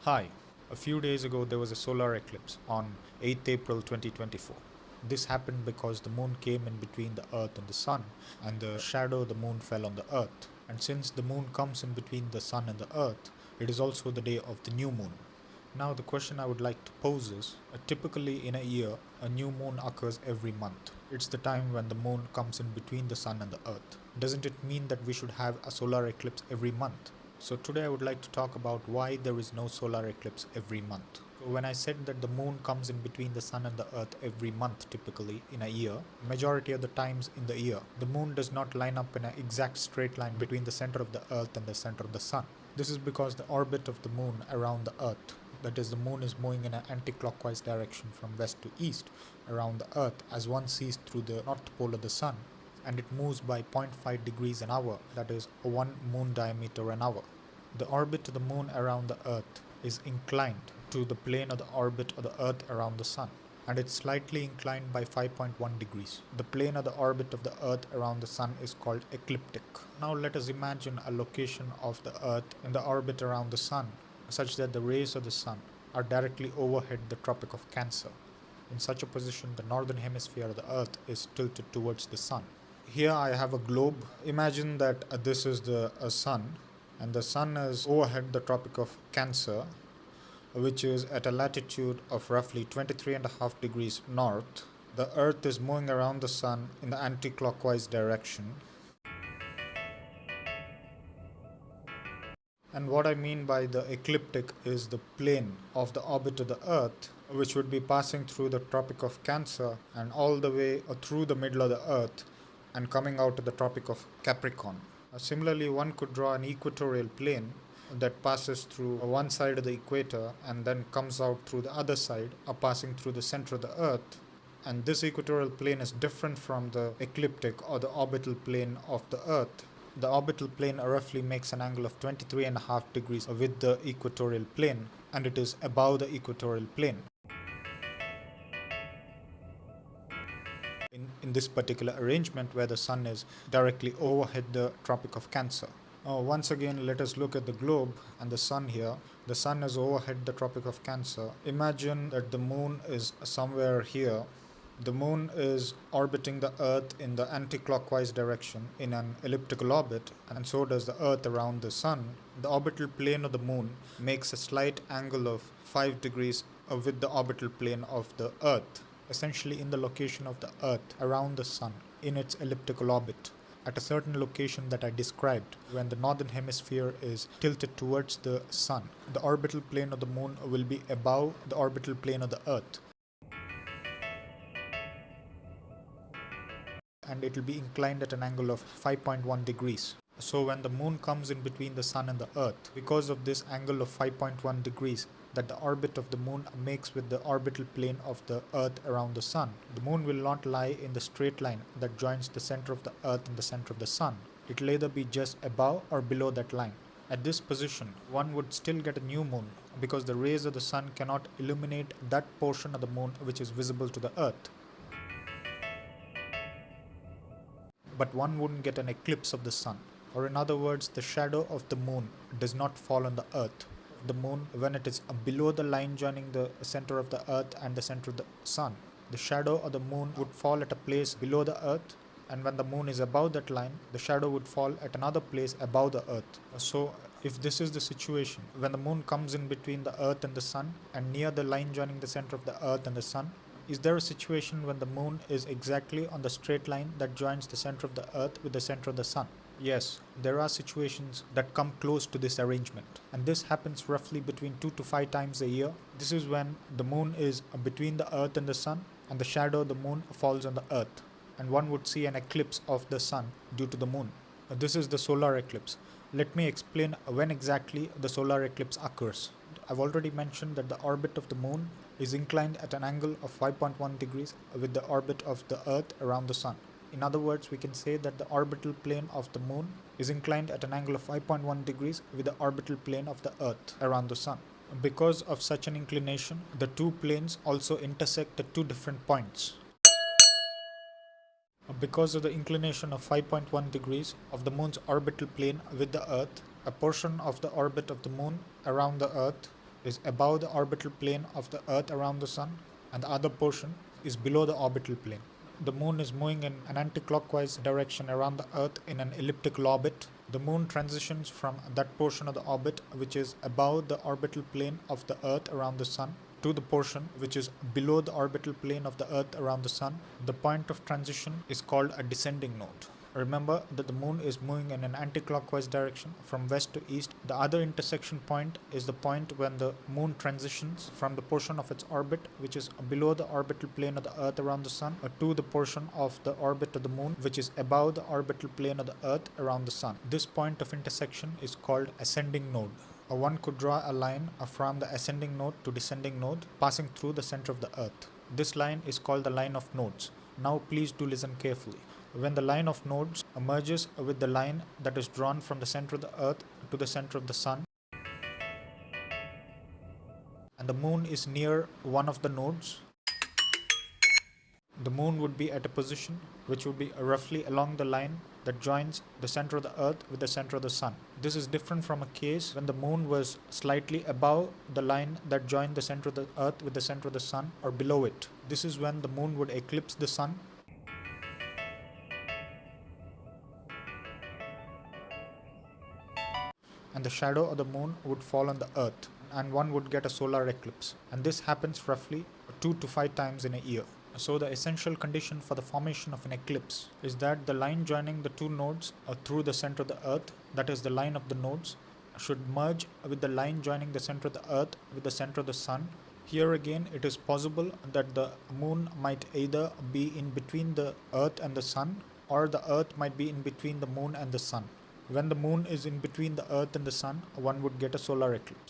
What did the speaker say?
Hi, a few days ago there was a solar eclipse on 8th April 2024. This happened because the moon came in between the earth and the sun, and the shadow of the moon fell on the earth. And since the moon comes in between the sun and the earth, it is also the day of the new moon. Now the question I would like to pose is, typically in a year, a new moon occurs every month. It's the time when the moon comes in between the sun and the earth. Doesn't it mean that we should have a solar eclipse every month? So today I would like to talk about why there is no solar eclipse every month. So when I said that the moon comes in between the sun and the earth every month typically in a year, majority of the times in the year, the moon does not line up in an exact straight line between the center of the earth and the center of the sun. This is because the orbit of the moon around the earth, that is, the moon is moving in an anti-clockwise direction from west to east around the earth as one sees through the north pole of the sun, and it moves by 0.5 degrees an hour, that is 1 moon diameter an hour. The orbit of the moon around the earth is inclined to the plane of the orbit of the earth around the sun, and it's slightly inclined by 5.1 degrees. The plane of the orbit of the earth around the sun is called ecliptic. Now let us imagine a location of the earth in the orbit around the sun such that the rays of the sun are directly overhead the Tropic of Cancer. In such a position, the northern hemisphere of the earth is tilted towards the sun. Here I have a globe. Imagine that this is the sun, and the sun is overhead the Tropic of Cancer, which is at a latitude of roughly 23.5 degrees north. The earth is moving around the sun in the anti-clockwise direction. And what I mean by the ecliptic is the plane of the orbit of the earth, which would be passing through the Tropic of Cancer and all the way through the middle of the earth and coming out of the Tropic of Capricorn. Similarly, one could draw an equatorial plane that passes through one side of the equator and then comes out through the other side, passing through the center of the earth. And this equatorial plane is different from the ecliptic or the orbital plane of the earth. The orbital plane roughly makes an angle of 23.5 degrees with the equatorial plane, and it is above the equatorial plane. In this particular arrangement where the sun is directly overhead the Tropic of Cancer. Once again, let us look at the globe and the sun here. The sun is overhead the Tropic of Cancer. Imagine that the moon is somewhere here. The moon is orbiting the earth in the anti-clockwise direction in an elliptical orbit, and so does the earth around the sun. The orbital plane of the moon makes a slight angle of 5 degrees with the orbital plane of the earth, essentially in the location of the earth around the sun in its elliptical orbit at a certain location that I described. When the northern hemisphere is tilted towards the sun, the orbital plane of the moon will be above the orbital plane of the earth, and it will be inclined at an angle of 5.1 degrees. So when the moon comes in between the sun and the earth, because of this angle of 5.1 degrees that the orbit of the moon makes with the orbital plane of the earth around the sun, the moon will not lie in the straight line that joins the center of the earth and the center of the sun. It will either be just above or below that line. At this position, one would still get a new moon because the rays of the sun cannot illuminate that portion of the moon which is visible to the earth. But one wouldn't get an eclipse of the sun, or in other words, the shadow of the moon does not fall on the earth. The moon, when it is below the line joining the center of the earth and the center of the sun, the shadow of the moon would fall at a place below the earth, and when the moon is above that line, the shadow would fall at another place above the earth. So if this is the situation, when the moon comes in between the earth and the sun and near the line joining the center of the earth and the sun, is there a situation when the moon is exactly on the straight line that joins the center of the earth with the center of the sun? Yes, there are situations that come close to this arrangement, and this happens roughly between 2 to 5 times a year. This is when the moon is between the earth and the sun, and the shadow of the moon falls on the earth, and one would see an eclipse of the sun due to the moon. This is the solar eclipse. Let me explain when exactly the solar eclipse occurs. I've already mentioned that the orbit of the moon is inclined at an angle of 5.1 degrees with the orbit of the earth around the sun. In other words, we can say that the orbital plane of the moon is inclined at an angle of 5.1 degrees with the orbital plane of the earth around the sun. Because of such an inclination, the two planes also intersect at two different points. Because of the inclination of 5.1 degrees of the moon's orbital plane with the earth, a portion of the orbit of the moon around the earth is above the orbital plane of the Earth around the Sun, and the other portion is below the orbital plane. The moon is moving in an anti-clockwise direction around the Earth in an elliptical orbit. The moon transitions from that portion of the orbit which is above the orbital plane of the Earth around the Sun to the portion which is below the orbital plane of the Earth around the Sun. The point of transition is called a descending node. Remember that the moon is moving in an anti-clockwise direction from west to east. The other intersection point is the point when the moon transitions from the portion of its orbit which is below the orbital plane of the Earth around the Sun to the portion of the orbit of the moon which is above the orbital plane of the Earth around the Sun. This point of intersection is called ascending node. One could draw a line from the ascending node to descending node passing through the center of the Earth. This line is called the line of nodes. Now please do listen carefully. When the line of nodes merges with the line that is drawn from the center of the Earth to the center of the Sun, and the moon is near one of the nodes, the moon would be at a position which would be roughly along the line that joins the center of the Earth with the center of the Sun. This is different from a case when the moon was slightly above the line that joined the center of the Earth with the center of the Sun or below it. This is when the moon would eclipse the Sun. And the shadow of the moon would fall on the Earth, and one would get a solar eclipse. And this happens roughly 2 to 5 times in a year. So the essential condition for the formation of an eclipse is that the line joining the two nodes through the center of the Earth, that is the line of the nodes, should merge with the line joining the center of the Earth with the center of the Sun. Here again, it is possible that the moon might either be in between the Earth and the Sun, or the Earth might be in between the moon and the Sun. When the moon is in between the Earth and the Sun, one would get a solar eclipse.